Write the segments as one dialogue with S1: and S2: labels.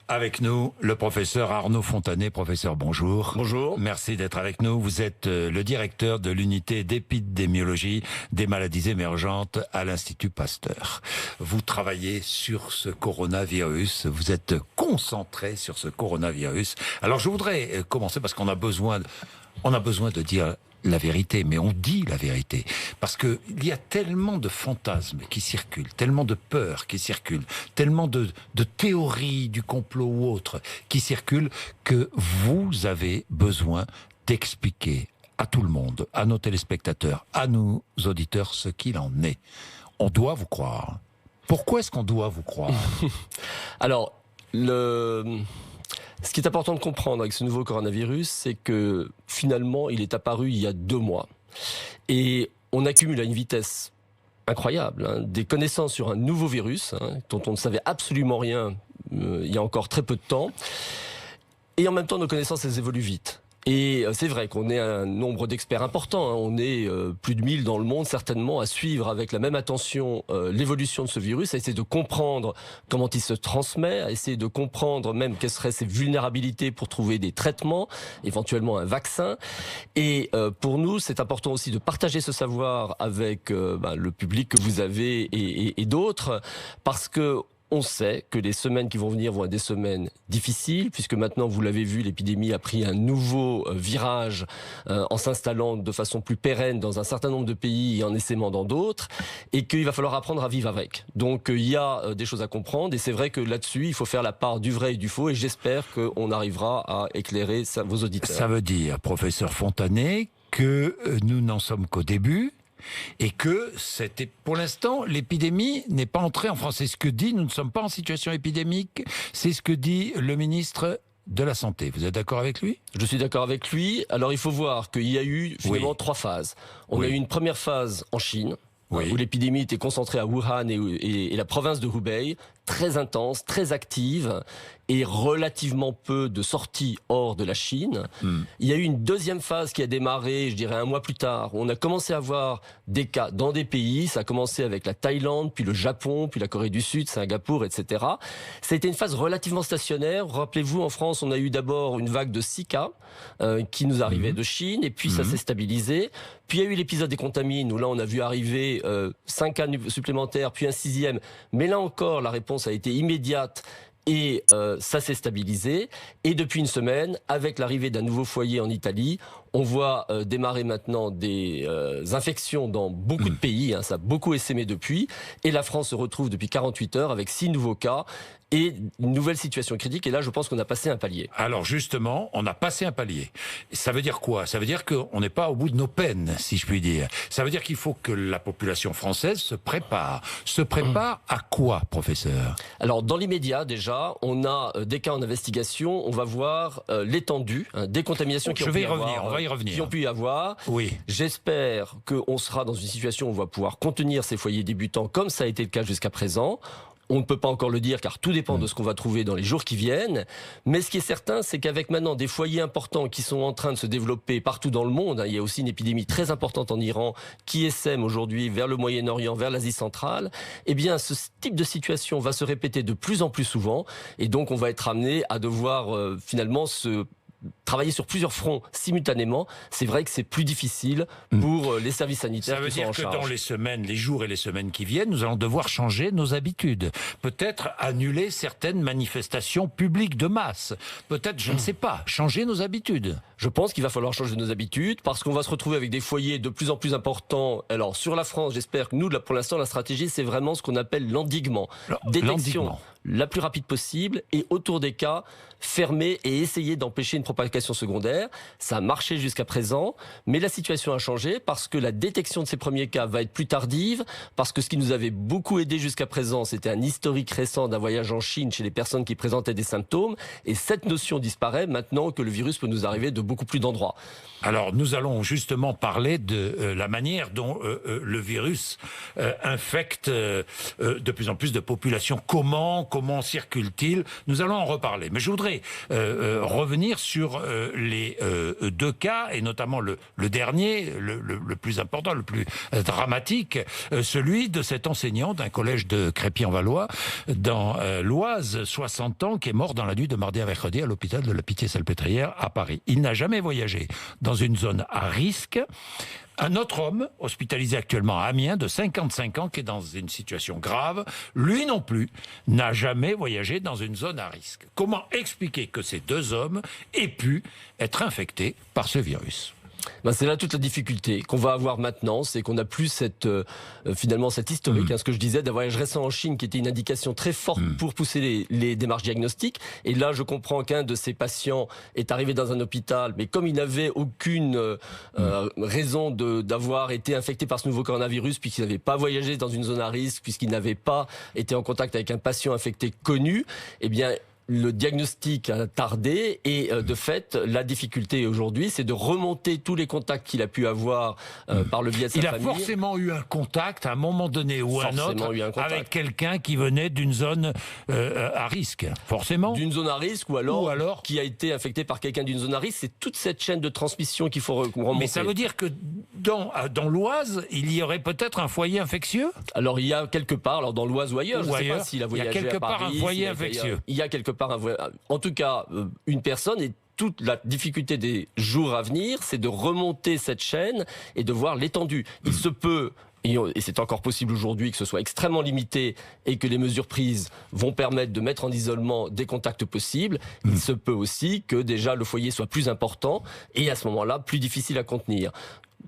S1: Avec nous, le professeur Arnaud Fontanet. Professeur, bonjour.
S2: Bonjour.
S1: Merci d'être avec nous. Vous êtes le directeur de l'unité d'épidémiologie des maladies émergentes à l'Institut Pasteur. Vous travaillez sur ce coronavirus. Vous êtes concentré sur ce coronavirus. Alors, je voudrais commencer parce qu'on a besoin de dire la vérité, mais on dit la vérité. Parce que il y a tellement de fantasmes qui circulent, tellement de peurs qui circulent, tellement de théories du complot ou autres qui circulent, que vous avez besoin d'expliquer à tout le monde, à nos téléspectateurs, à nos auditeurs, ce qu'il en est. On doit vous croire. Pourquoi est-ce qu'on doit vous croire?
S2: Alors, ce qui est important de comprendre avec ce nouveau coronavirus, c'est que finalement, il est apparu il y a 2 mois. Et on accumule à une vitesse incroyable des connaissances sur un nouveau virus, dont on ne savait absolument rien il y a encore très peu de temps. Et en même temps, nos connaissances, elles évoluent vite. Et c'est vrai qu'on est un nombre d'experts importants. On est plus de 1000 dans le monde, certainement, à suivre avec la même attention l'évolution de ce virus, à essayer de comprendre comment il se transmet, à essayer de comprendre même quelles seraient ses vulnérabilités pour trouver des traitements, éventuellement un vaccin. Et pour nous, c'est important aussi de partager ce savoir avec le public que vous avez et d'autres, parce que on sait que les semaines qui vont venir vont être des semaines difficiles, puisque maintenant, vous l'avez vu, l'épidémie a pris un nouveau virage en s'installant de façon plus pérenne dans un certain nombre de pays et en essaimant dans d'autres, et qu'il va falloir apprendre à vivre avec. Donc il y a des choses à comprendre, et c'est vrai que là-dessus, il faut faire la part du vrai et du faux, et j'espère qu'on arrivera à éclairer vos auditeurs.
S1: Ça veut dire, professeur Fontanet, que nous n'en sommes qu'au début, et que pour l'instant, l'épidémie n'est pas entrée en France. C'est ce que dit, nous ne sommes pas en situation épidémique, c'est ce que dit le ministre de la Santé. Vous êtes d'accord avec lui?
S2: Je suis d'accord avec lui. Alors il faut voir qu'il y a eu finalement 3 phases. On a eu une première phase en Chine, où l'épidémie était concentrée à Wuhan et la province de Hubei, très intense, très active, et relativement peu de sorties hors de la Chine. Il y a eu une deuxième phase qui a démarré, je dirais 1 mois plus tard. On a commencé à avoir des cas dans des pays. Ça a commencé avec la Thaïlande, puis le Japon, puis la Corée du Sud, Singapour, etc. Ça a été une phase relativement stationnaire. Rappelez-vous, en France, on a eu d'abord une vague de 6 cas qui nous arrivait de Chine, et puis ça s'est stabilisé. Puis il y a eu l'épisode des contamines, où là on a vu arriver 5 cas supplémentaires, puis un 6e. Mais là encore, la réponse a été immédiate. Et ça s'est stabilisé. Et depuis une semaine, avec l'arrivée d'un nouveau foyer en Italie, on voit démarrer maintenant des infections dans beaucoup de pays. Ça a beaucoup essaimé depuis. Et la France se retrouve depuis 48 heures avec 6 nouveaux cas et une nouvelle situation critique. Et là, je pense qu'on a passé un palier.
S1: Alors justement, on a passé un palier. Ça veut dire quoi? Ça veut dire qu'on n'est pas au bout de nos peines, si je puis dire. Ça veut dire qu'il faut que la population française se prépare. Se prépare à quoi, professeur?
S2: Alors, dans l'immédiat, déjà, on a des cas en investigation. On va voir l'étendue des contaminations qui ont pu y avoir.
S1: Oui.
S2: J'espère qu'on sera dans une situation où on va pouvoir contenir ces foyers débutants, comme ça a été le cas jusqu'à présent. On ne peut pas encore le dire car tout dépend de ce qu'on va trouver dans les jours qui viennent. Mais ce qui est certain, c'est qu'avec maintenant des foyers importants qui sont en train de se développer partout dans le monde, il y a aussi une épidémie très importante en Iran qui essaime aujourd'hui vers le Moyen-Orient, vers l'Asie centrale, eh bien ce type de situation va se répéter de plus en plus souvent. Et donc on va être amené à devoir finalement travailler sur plusieurs fronts simultanément. C'est vrai que c'est plus difficile pour les services sanitaires qui sont en charge.
S1: Ça veut dire que dans les jours et les semaines qui viennent, nous allons devoir changer nos habitudes. Peut-être annuler certaines manifestations publiques de masse. Peut-être, je ne sais pas, changer nos habitudes.
S2: Je pense qu'il va falloir changer nos habitudes parce qu'on va se retrouver avec des foyers de plus en plus importants. Alors, sur la France, j'espère que nous, pour l'instant, la stratégie, c'est vraiment ce qu'on appelle l'endiguement. Détection la plus rapide possible et autour des cas, fermer et essayer d'empêcher une propagation secondaire. Ça a marché jusqu'à présent, mais la situation a changé parce que la détection de ces premiers cas va être plus tardive, parce que ce qui nous avait beaucoup aidé jusqu'à présent, c'était un historique récent d'un voyage en Chine chez les personnes qui présentaient des symptômes, et cette notion disparaît maintenant que le virus peut nous arriver de beaucoup plus d'endroits.
S1: Alors, nous allons justement parler de la manière dont le virus infecte de plus en plus de populations. Comment comment circule-t-il? Nous allons en reparler. Mais je voudrais revenir sur les deux cas, et notamment le dernier, le plus important, le plus dramatique, celui de cet enseignant d'un collège de Crépy-en-Valois, dans l'Oise, 60 ans, qui est mort dans la nuit de mardi à mercredi à l'hôpital de la Pitié-Salpêtrière à Paris. Il n'a jamais voyagé dans une zone à risque. Un autre homme, hospitalisé actuellement à Amiens, de 55 ans, qui est dans une situation grave, lui non plus, n'a jamais voyagé dans une zone à risque. Comment expliquer que ces deux hommes aient pu être infectés par ce virus ?
S2: C'est là toute la difficulté qu'on va avoir maintenant, c'est qu'on n'a plus finalement cette historique, ce que je disais, d'un voyage récent en Chine qui était une indication très forte pour pousser les démarches diagnostiques. Et là, je comprends qu'un de ces patients est arrivé dans un hôpital, mais comme il n'avait aucune raison d'avoir été infecté par ce nouveau coronavirus, puisqu'il n'avait pas voyagé dans une zone à risque, puisqu'il n'avait pas été en contact avec un patient infecté connu, eh bien, le diagnostic a tardé et de fait, la difficulté aujourd'hui, c'est de remonter tous les contacts qu'il a pu avoir par le biais de sa famille.
S1: Il a forcément eu un contact à un moment donné ou un autre avec quelqu'un qui venait d'une zone à risque, forcément.
S2: D'une zone à risque ou alors qui a été infecté par quelqu'un d'une zone à risque. C'est toute cette chaîne de transmission qu'il faut remonter.
S1: Mais ça veut dire que dans l'Oise, il y aurait peut-être un foyer infectieux ?
S2: Alors il y a quelque part, dans l'Oise ou ailleurs, je ne sais pas s'il a voyagé à Paris.
S1: Il y a quelque part un foyer infectieux.
S2: Il y a quelque en tout cas, une personne, et toute la difficulté des jours à venir, c'est de remonter cette chaîne et de voir l'étendue. Il se peut, et c'est encore possible aujourd'hui, que ce soit extrêmement limité et que les mesures prises vont permettre de mettre en isolement des contacts possibles. Il se peut aussi que déjà le foyer soit plus important et à ce moment-là, plus difficile à contenir.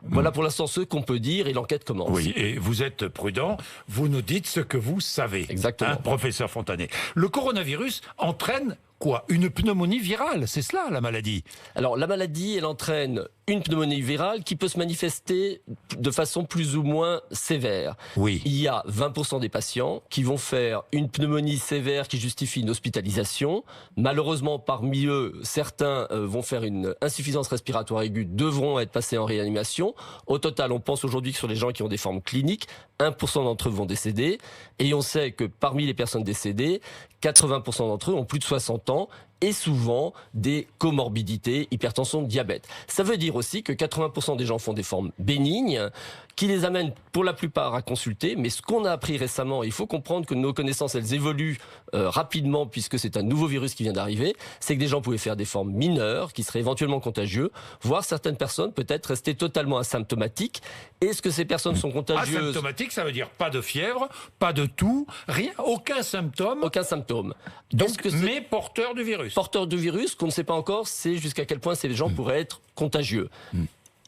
S2: Voilà pour l'instant ce qu'on peut dire et l'enquête commence.
S1: Oui, et vous êtes prudent, vous nous dites ce que vous savez.
S2: Exactement.
S1: Professeur Fontanet. Le coronavirus entraîne quoi ? Une pneumonie virale, c'est cela la maladie ?
S2: Alors la maladie, elle entraîne une pneumonie virale qui peut se manifester de façon plus ou moins sévère.
S1: Oui.
S2: Il y a 20% des patients qui vont faire une pneumonie sévère qui justifie une hospitalisation. Malheureusement, parmi eux, certains vont faire une insuffisance respiratoire aiguë, devront être passés en réanimation. Au total, on pense aujourd'hui que sur les gens qui ont des formes cliniques, 1% d'entre eux vont décéder. Et on sait que parmi les personnes décédées, 80% d'entre eux ont plus de 60 ans et souvent des comorbidités, hypertension, diabète. Ça veut dire aussi que 80% des gens font des formes bénignes qui les amènent pour la plupart à consulter. Mais ce qu'on a appris récemment, il faut comprendre que nos connaissances, elles évoluent rapidement puisque c'est un nouveau virus qui vient d'arriver, c'est que des gens pouvaient faire des formes mineures qui seraient éventuellement contagieux, voire certaines personnes peut-être rester totalement asymptomatiques. Est-ce que ces personnes sont contagieuses ?
S1: Asymptomatique, ça veut dire pas de fièvre, pas de toux, rien, aucun symptôme.
S2: Aucun symptôme.
S1: Donc, mais porteur du virus.
S2: Porteur du virus, qu'on ne sait pas encore, c'est jusqu'à quel point ces gens pourraient être contagieux.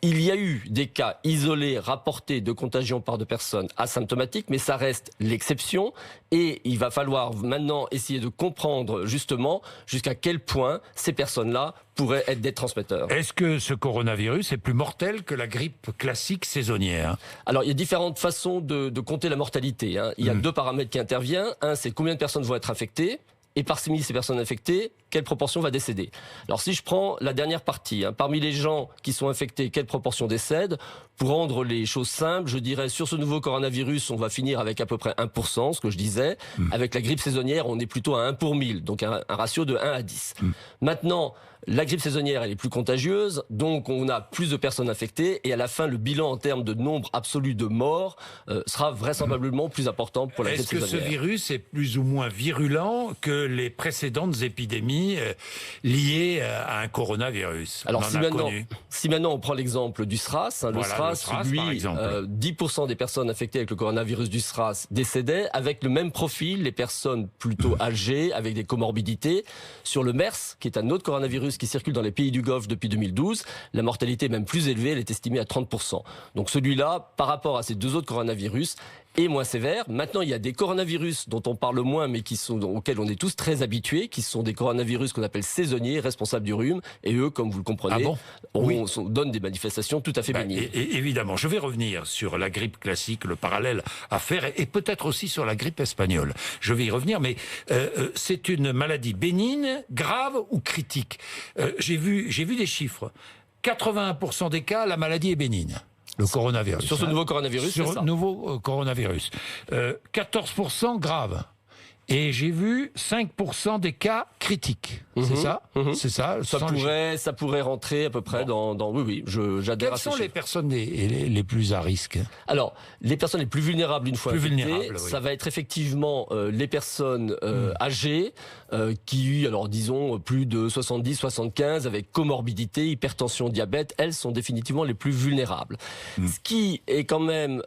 S2: Il y a eu des cas isolés rapportés de contagion par de personnes asymptomatiques, mais ça reste l'exception. Et il va falloir maintenant essayer de comprendre justement jusqu'à quel point ces personnes-là pourraient être des transmetteurs.
S1: Est-ce que ce coronavirus est plus mortel que la grippe classique saisonnière ?
S2: Alors, il y a différentes façons de compter la mortalité. Il y a deux paramètres qui interviennent. Un, c'est combien de personnes vont être infectées. Et parmi ces personnes infectées, quelle proportion va décéder ? Alors si je prends la dernière partie, parmi les gens qui sont infectés, quelle proportion décède ? Pour rendre les choses simples, je dirais sur ce nouveau coronavirus, on va finir avec à peu près 1%, ce que je disais. Avec la grippe saisonnière, on est plutôt à 1 pour 1000, donc un ratio de 1 à 10. Maintenant, la grippe saisonnière, elle est plus contagieuse, donc on a plus de personnes infectées, et à la fin, le bilan en termes de nombre absolu de morts sera vraisemblablement plus important pour la grippe saisonnière.
S1: Est-ce que ce virus est plus ou moins virulent que les précédentes épidémies liées à un coronavirus ?
S2: Alors si maintenant on prend l'exemple du SRAS, le SRAS, lui, 10% des personnes infectées avec le coronavirus du SRAS décédaient, avec le même profil, les personnes plutôt âgées, avec des comorbidités. Sur le MERS, qui est un autre coronavirus qui circule dans les pays du Golfe depuis 2012, la mortalité est même plus élevée, elle est estimée à 30%. Donc celui-là, par rapport à ces deux autres coronavirus, est moins sévère. Maintenant, il y a des coronavirus dont on parle moins, mais auxquels on est tous très habitués, qui sont des coronavirus qu'on appelle saisonniers, responsables du rhume, et eux, comme vous le comprenez, donnent des manifestations tout à fait bénignes.
S1: Évidemment, je vais revenir sur la grippe classique, le parallèle à faire, et peut-être aussi sur la grippe espagnole. Je vais y revenir, mais c'est une maladie bénigne, grave ou critique. J'ai vu des chiffres. 81% des cas, la maladie est bénigne. Le coronavirus.
S2: Sur ce nouveau coronavirus,
S1: Sur ce nouveau coronavirus. 14% grave. Et j'ai vu 5% des cas critiques. C'est ça? C'est ça?
S2: Ça pourrait rentrer à peu près dans oui, j'adhère à ces
S1: Quelles sont les personnes les plus à risque?
S2: Alors, les personnes les plus vulnérables, une fois infectées,
S1: oui.
S2: ça va être effectivement les personnes âgées qui, alors disons, plus de 70, 75, avec comorbidité, hypertension, diabète, elles sont définitivement les plus vulnérables. Ce qui est quand même,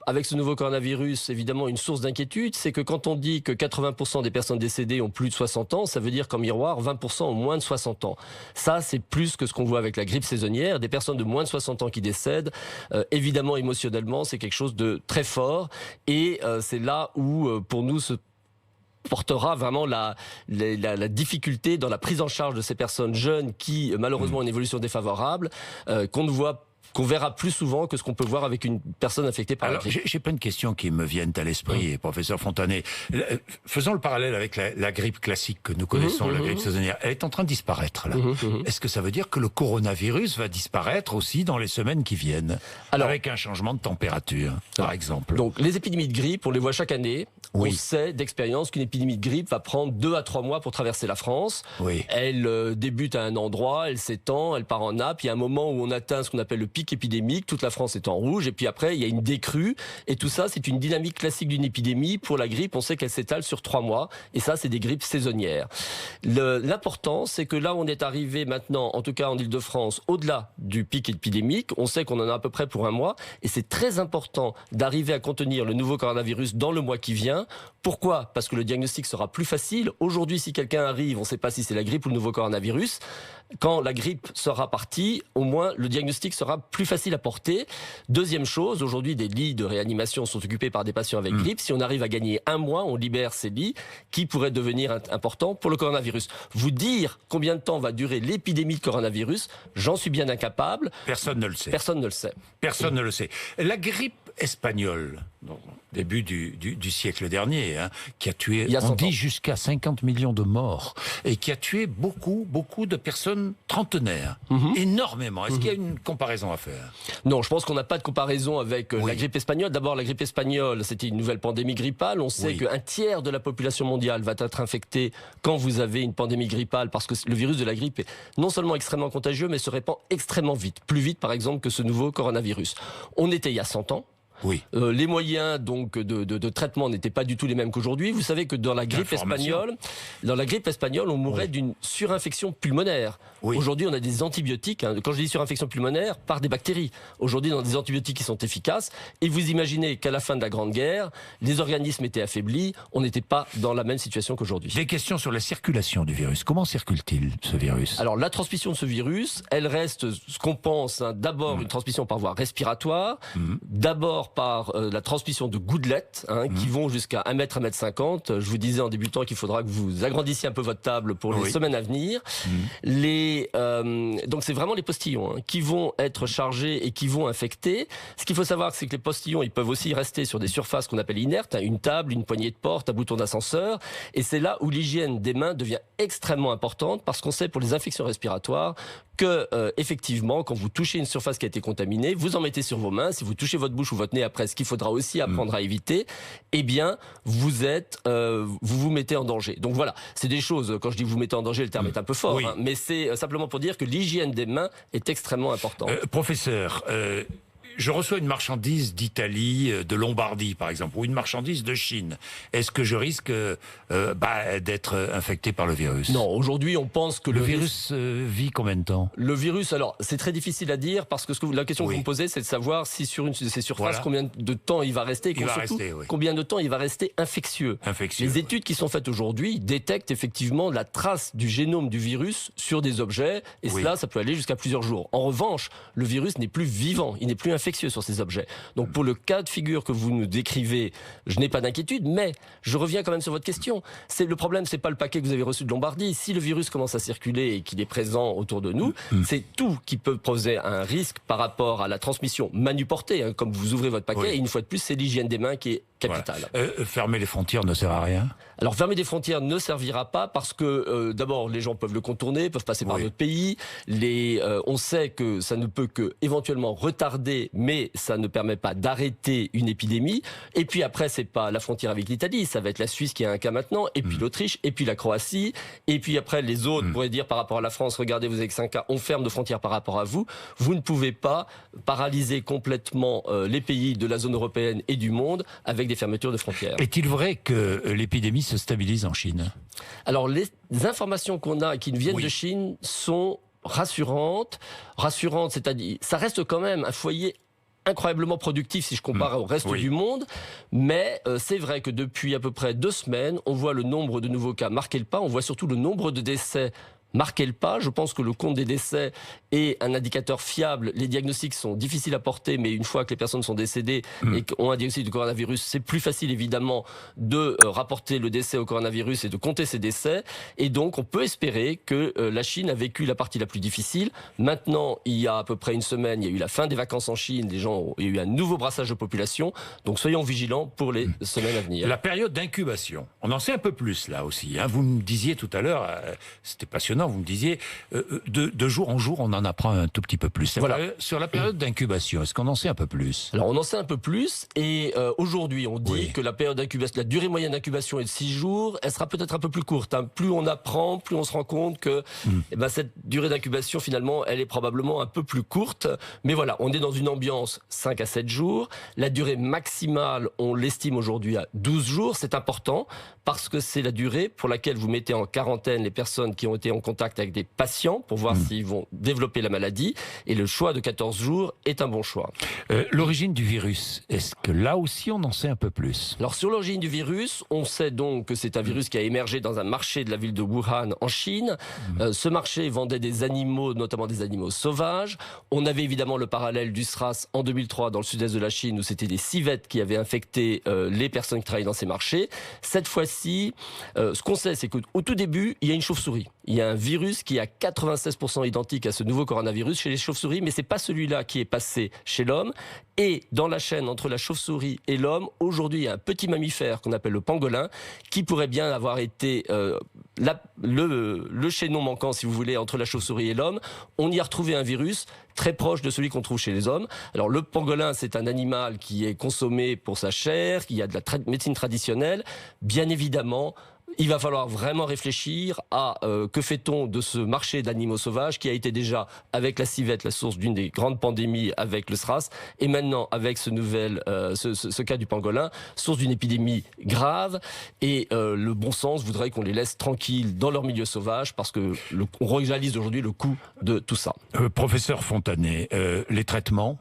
S2: avec ce nouveau coronavirus, évidemment, une source d'inquiétude, c'est que quand on dit que 80% des personnes décédées ont plus de 60 ans, ça veut dire qu'en miroir, 20% ont moins de 60 ans. Ça, c'est plus que ce qu'on voit avec la grippe saisonnière. Des personnes de moins de 60 ans qui décèdent, évidemment, émotionnellement, c'est quelque chose de très fort. Et c'est là où, pour nous, se portera vraiment la difficulté dans la prise en charge de ces personnes jeunes qui, malheureusement, ont une évolution défavorable, qu'on verra plus souvent que ce qu'on peut voir avec une personne infectée par la grippe.
S1: J'ai plein de questions qui me viennent à l'esprit, professeur Fontanet. Faisons le parallèle avec la grippe classique que nous connaissons, la grippe saisonnière. Elle est en train de disparaître, là. Est-ce que ça veut dire que le coronavirus va disparaître aussi dans les semaines qui viennent, avec un changement de température, par exemple?
S2: Donc, les épidémies de grippe, on les voit chaque année. On sait d'expérience qu'une épidémie de grippe va prendre 2 à 3 mois pour traverser la France. Elle débute à un endroit, elle s'étend, elle part en nappe. Il y a un moment où on atteint ce qu'on appelle le pic épidémique, toute la France est en rouge, et puis après il y a une décrue, et tout ça c'est une dynamique classique d'une épidémie. Pour la grippe, on sait qu'elle s'étale sur 3 mois, et ça c'est des grippes saisonnières. L'important, c'est que là on est arrivé maintenant, en tout cas en Île-de-France, au-delà du pic épidémique, on sait qu'on en a à peu près pour 1 mois, et c'est très important d'arriver à contenir le nouveau coronavirus dans le mois qui vient. Pourquoi? Parce que le diagnostic sera plus facile. Aujourd'hui, si quelqu'un arrive, on ne sait pas si c'est la grippe ou le nouveau coronavirus. Quand la grippe sera partie, au moins le diagnostic sera plus facile à porter. Deuxième chose, aujourd'hui des lits de réanimation sont occupés par des patients avec grippe. Si on arrive à gagner 1 mois, on libère ces lits qui pourraient devenir importants pour le coronavirus. Vous dire combien de temps va durer l'épidémie de coronavirus, j'en suis bien incapable.
S1: Personne ne le sait.
S2: Personne ne le sait.
S1: Personne ne le sait. La grippe espagnole, début du siècle dernier, qui a tué, on dit, jusqu'à 50 millions de morts, et qui a tué beaucoup de personnes trentenaires. Énormément. Est-ce qu'il y a une comparaison à faire?
S2: Non, je pense qu'on n'a pas de comparaison avec la grippe espagnole. D'abord, la grippe espagnole, c'était une nouvelle pandémie grippale. On sait qu'un tiers de la population mondiale va être infectée quand vous avez une pandémie grippale, parce que le virus de la grippe est non seulement extrêmement contagieux, mais se répand extrêmement vite. Plus vite, par exemple, que ce nouveau coronavirus. On était il y a 100 ans. Les moyens donc de traitement n'étaient pas du tout les mêmes qu'aujourd'hui. Vous savez que dans la grippe espagnole, on mourait d'une surinfection pulmonaire. Aujourd'hui, on a des antibiotiques. Quand je dis surinfection pulmonaire, par des bactéries. Aujourd'hui, on a des antibiotiques qui sont efficaces. Et vous imaginez qu'à la fin de la Grande Guerre, les organismes étaient affaiblis. On n'était pas dans la même situation qu'aujourd'hui.
S1: Des questions sur la circulation du virus. Comment circule-t-il, ce virus?
S2: Alors, la transmission de ce virus, elle reste ce qu'on pense. D'abord, une transmission par voie respiratoire. D'abord, par la transmission de gouttelettes qui vont jusqu'à 1 mètre, 1 mètre 50. Je vous disais en débutant qu'il faudra que vous agrandissiez un peu votre table pour les semaines à venir. Donc c'est vraiment les postillons qui vont être chargés et qui vont infecter. Ce qu'il faut savoir, c'est que les postillons, ils peuvent aussi rester sur des surfaces qu'on appelle inertes, une table, une poignée de porte, un bouton d'ascenseur. Et c'est là où l'hygiène des mains devient extrêmement importante, parce qu'on sait pour les infections respiratoires que effectivement, quand vous touchez une surface qui a été contaminée, vous en mettez sur vos mains. Si vous touchez votre bouche ou votre nez après, ce qu'il faudra aussi apprendre à éviter, eh bien, vous vous mettez en danger. Donc voilà, c'est des choses, quand je dis vous mettez en danger, le terme est un peu fort, mais c'est simplement pour dire que l'hygiène des mains est extrêmement importante.
S1: Professeur, je reçois une marchandise d'Italie, de Lombardie par exemple, ou une marchandise de Chine. Est-ce que je risque d'être infecté par le virus?
S2: Non, aujourd'hui on pense que
S1: le virus vit combien de temps?
S2: Le virus, alors c'est très difficile à dire, parce que la question que vous me posez, c'est de savoir si sur une de ces surfaces, combien de temps il va rester, et surtout combien de temps il va rester infectieux. Les études qui sont faites aujourd'hui détectent effectivement la trace du génome du virus sur des objets, et cela, ça peut aller jusqu'à plusieurs jours. En revanche, le virus n'est plus vivant, il n'est plus infectieux sur ces objets. Donc pour le cas de figure que vous nous décrivez, je n'ai pas d'inquiétude, mais je reviens quand même sur votre question. Le problème, c'est pas le paquet que vous avez reçu de Lombardie. Si le virus commence à circuler et qu'il est présent autour de nous, c'est tout qui peut poser un risque par rapport à la transmission manuportée, comme vous ouvrez votre paquet, et une fois de plus, c'est l'hygiène des mains qui est capitale.
S1: Fermer les frontières ne sert à rien?
S2: Alors fermer des frontières ne servira pas, parce que d'abord les gens peuvent le contourner, peuvent passer par d'autres pays. On sait que ça ne peut que éventuellement retarder, mais ça ne permet pas d'arrêter une épidémie. Et puis après, c'est pas la frontière avec l'Italie, ça va être la Suisse qui a un cas maintenant, et puis l'Autriche, et puis la Croatie, et puis après les autres pourraient dire par rapport à la France, regardez, vous avez que 5 cas, on ferme nos frontières par rapport à vous. Vous ne pouvez pas paralyser complètement les pays de la zone européenne et du monde avec des fermetures de frontières.
S1: Est-il vrai que l'épidémie se stabilise en Chine?
S2: Alors les informations qu'on a et qui nous viennent de Chine sont rassurantes, c'est-à-dire ça reste quand même un foyer incroyablement productif si je compare au reste du monde, mais c'est vrai que depuis à peu près 2 semaines, on voit le nombre de nouveaux cas marquer le pas, on voit surtout le nombre de décès marquer le pas. Je pense que le compte des décès est un indicateur fiable. Les diagnostics sont difficiles à porter, mais une fois que les personnes sont décédées et ont un diagnostic de coronavirus, c'est plus facile évidemment de rapporter le décès au coronavirus et de compter ces décès. Et donc on peut espérer que la Chine a vécu la partie la plus difficile. Maintenant, il y a à peu près 1 semaine, il y a eu la fin des vacances en Chine, il y a eu un nouveau brassage de population. Donc soyons vigilants pour les semaines à venir.
S1: La période d'incubation, on en sait un peu plus là aussi. Vous me disiez tout à l'heure, c'était passionnant, vous me disiez, de jour en jour, on en apprend un tout petit peu plus. Voilà. Sur la période d'incubation, est-ce qu'on en sait un peu plus?
S2: Alors, on en sait un peu plus, et aujourd'hui, on dit que la période d'incubation, la durée moyenne d'incubation est de 6 jours, elle sera peut-être un peu plus courte. Plus on apprend, plus on se rend compte que cette durée d'incubation, finalement, elle est probablement un peu plus courte. Mais voilà, on est dans une ambiance 5 à 7 jours. La durée maximale, on l'estime aujourd'hui à 12 jours. C'est important, parce que c'est la durée pour laquelle vous mettez en quarantaine les personnes qui ont été en contact avec des patients pour voir s'ils vont développer la maladie. Et le choix de 14 jours est un bon choix.
S1: L'origine du virus, est-ce que là aussi on en sait un peu plus?
S2: Alors sur l'origine du virus, on sait donc que c'est un virus qui a émergé dans un marché de la ville de Wuhan en Chine. Ce marché vendait des animaux, notamment des animaux sauvages. On avait évidemment le parallèle du SRAS en 2003 dans le sud-est de la Chine où c'était des civettes qui avaient infecté les personnes qui travaillaient dans ces marchés. Cette fois-ci, ce qu'on sait, c'est qu'au tout début, il y a une chauve-souris. Il y a un virus qui est à 96% identique à ce nouveau coronavirus chez les chauves-souris, mais c'est pas celui-là qui est passé chez l'homme. Et dans la chaîne entre la chauve-souris et l'homme, aujourd'hui, il y a un petit mammifère qu'on appelle le pangolin, qui pourrait bien avoir été le chaînon manquant, si vous voulez, entre la chauve-souris et l'homme. On y a retrouvé un virus très proche de celui qu'on trouve chez les hommes. Alors le pangolin, c'est un animal qui est consommé pour sa chair, qui a de la médecine traditionnelle. Bien évidemment, il va falloir vraiment réfléchir à que fait-on de ce marché d'animaux sauvages qui a été déjà, avec la civette, la source d'une des grandes pandémies avec le SRAS, et maintenant avec ce cas du pangolin, source d'une épidémie grave. Et le bon sens voudrait qu'on les laisse tranquilles dans leur milieu sauvage parce que on réalise aujourd'hui le coût de tout ça.
S1: Professeur Fontanet, les traitements?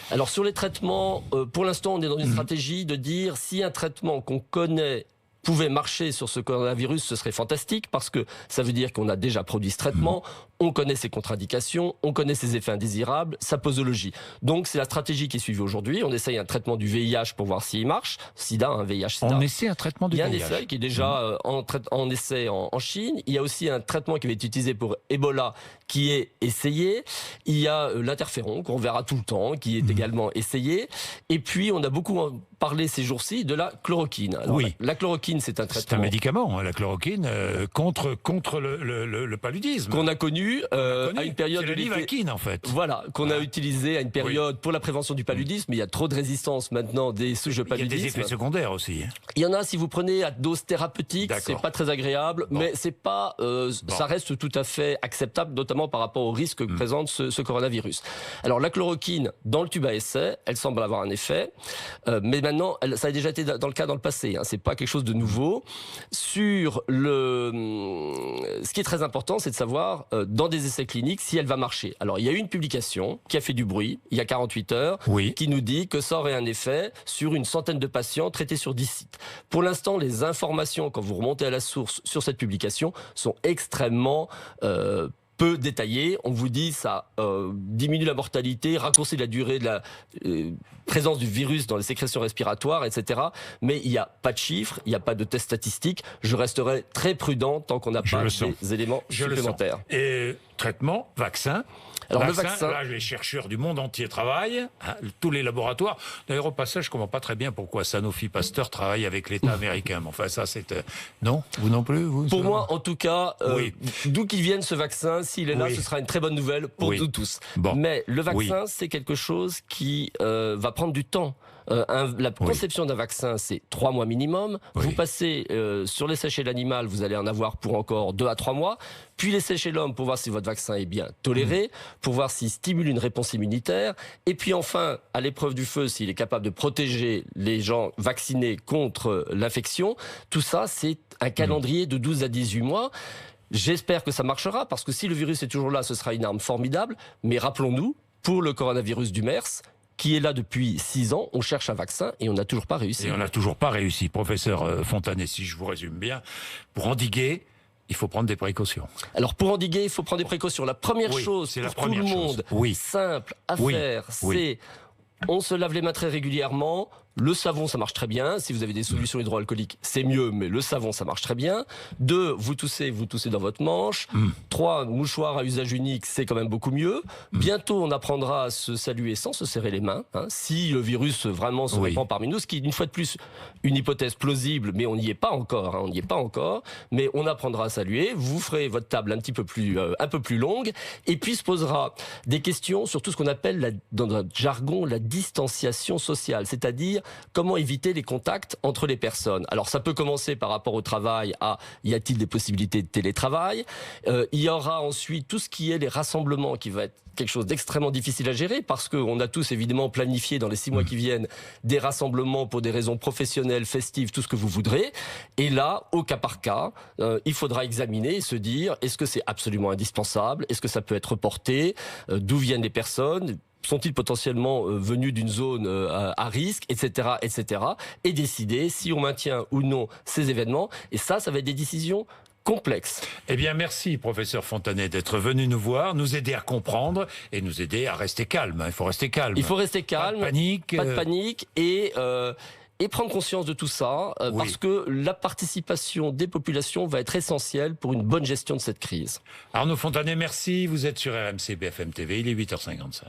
S2: Alors sur les traitements, pour l'instant on est dans une stratégie de dire si un traitement qu'on connaît pouvait marcher sur ce coronavirus, ce serait fantastique parce que ça veut dire qu'on a déjà produit ce traitement, on connaît ses contre-indications, on connaît ses effets indésirables, sa posologie. Donc c'est la stratégie qui est suivie aujourd'hui. On essaye un traitement du VIH pour voir s'il marche. SIDA, un VIH-SIDA.
S1: On essaie un traitement du VIH.
S2: Il y a un essai qui est déjà en essai en Chine. Il y a aussi un traitement qui va être utilisé pour Ebola qui est essayé. Il y a l'interféron qu'on verra tout le temps qui est également essayé. Et puis on a beaucoup parlé ces jours-ci de la chloroquine. Alors, la chloroquine, c'est un traitement.
S1: C'est un médicament, la chloroquine, contre le paludisme.
S2: Qu'on a connu à une période.
S1: C'est le Livaquine, en fait.
S2: Voilà, qu'on a utilisé à une période pour la prévention du paludisme. Mais il y a trop de résistance maintenant des souches de paludisme.
S1: Il y a des effets secondaires aussi.
S2: Il y en a, si vous prenez à dose thérapeutique, c'est pas très agréable, mais c'est pas, ça reste tout à fait acceptable, notamment par rapport au risque que présente ce coronavirus. Alors la chloroquine, dans le tube à essai, elle semble avoir un effet, mais maintenant, ça a déjà été dans le cas dans le passé. C'est pas quelque chose de nouveau. Sur ce qui est très important, c'est de savoir dans des essais cliniques si elle va marcher. Alors il y a eu une publication qui a fait du bruit il y a 48 heures, qui nous dit que ça aurait un effet sur une centaine de patients traités sur 10 sites. Pour l'instant, les informations, quand vous remontez à la source sur cette publication, sont extrêmement peu détaillé. On vous dit ça diminue la mortalité, raccourcit la durée de la présence du virus dans les sécrétions respiratoires, etc. Mais il n'y a pas de chiffres, il n'y a pas de tests statistiques. Je resterai très prudent tant qu'on n'a pas des éléments supplémentaires.
S1: traitement, vaccin.
S2: Alors
S1: vaccin,
S2: le vaccin,
S1: là, les chercheurs du monde entier travaillent, hein, tous les laboratoires. D'ailleurs, au passage, je ne comprends pas très bien pourquoi Sanofi Pasteur travaille avec l'État américain. Mais enfin, ça, c'est... Non, vous non plus vous,
S2: pour
S1: ça
S2: moi, en tout cas,
S1: Oui.
S2: d'où qu'il vienne ce vaccin, s'il est là,
S1: Oui.
S2: ce sera une très bonne nouvelle pour
S1: Oui.
S2: nous tous.
S1: Bon.
S2: Mais le vaccin, c'est quelque chose qui va prendre du temps. La conception d'un vaccin, c'est 3 mois minimum.
S1: Oui.
S2: Vous passez sur l'essai chez l'animal, vous allez en avoir pour encore 2 à 3 mois. Puis l'essai chez l'homme pour voir si votre vaccin est bien toléré, pour voir s'il stimule une réponse immunitaire. Et puis enfin, à l'épreuve du feu, s'il est capable de protéger les gens vaccinés contre l'infection. Tout ça, c'est un calendrier de 12 à 18 mois. J'espère que ça marchera, parce que si le virus est toujours là, ce sera une arme formidable. Mais rappelons-nous, pour le coronavirus du MERS, qui est là depuis 6 ans, on cherche un vaccin et on n'a toujours pas réussi.
S1: Et on n'a toujours pas réussi. Professeur Fontanet, si je vous résume bien, pour endiguer, il faut prendre des précautions.
S2: Alors pour endiguer, il faut prendre des précautions. La première chose
S1: c'est
S2: pour
S1: la première
S2: tout le
S1: chose.
S2: monde,
S1: Oui.
S2: simple à
S1: Oui.
S2: faire,
S1: Oui.
S2: c'est on se lave les mains très régulièrement. Le savon, ça marche très bien. Si vous avez des solutions hydroalcooliques, c'est mieux, mais le savon, ça marche très bien. 2, vous toussez dans votre manche. 3, mouchoir à usage unique, c'est quand même beaucoup mieux. Bientôt, on apprendra à se saluer sans se serrer les mains. Hein, si le virus vraiment se répand parmi nous, ce qui est une fois de plus une hypothèse plausible, mais on n'y est pas encore. Hein, on n'y est pas encore. Mais on apprendra à saluer. Vous ferez votre table un peu plus longue, et puis se posera des questions sur tout ce qu'on appelle dans notre jargon la distanciation sociale, c'est-à-dire comment éviter les contacts entre les personnes. Alors ça peut commencer par rapport au travail à y a-t-il des possibilités de télétravail. Il y aura ensuite tout ce qui est les rassemblements qui va être quelque chose d'extrêmement difficile à gérer parce qu'on a tous évidemment planifié dans les 6 mois qui viennent des rassemblements pour des raisons professionnelles, festives, tout ce que vous voudrez. Et là, au cas par cas, il faudra examiner et se dire est-ce que c'est absolument indispensable? Est-ce que ça peut être reporté? D'où viennent les personnes? Sont-ils potentiellement venus d'une zone à risque, etc., etc. Et décider si on maintient ou non ces événements. Et ça va être des décisions complexes.
S1: Eh bien, merci, professeur Fontanet, d'être venu nous voir, nous aider à comprendre et nous aider à rester calme. Il faut rester calme.
S2: Il faut rester calme.
S1: Pas de panique.
S2: Et prendre conscience de tout ça, parce que la participation des populations va être essentielle pour une bonne gestion de cette crise.
S1: Arnaud Fontanet, merci. Vous êtes sur RMC BFM TV, il est 8h55.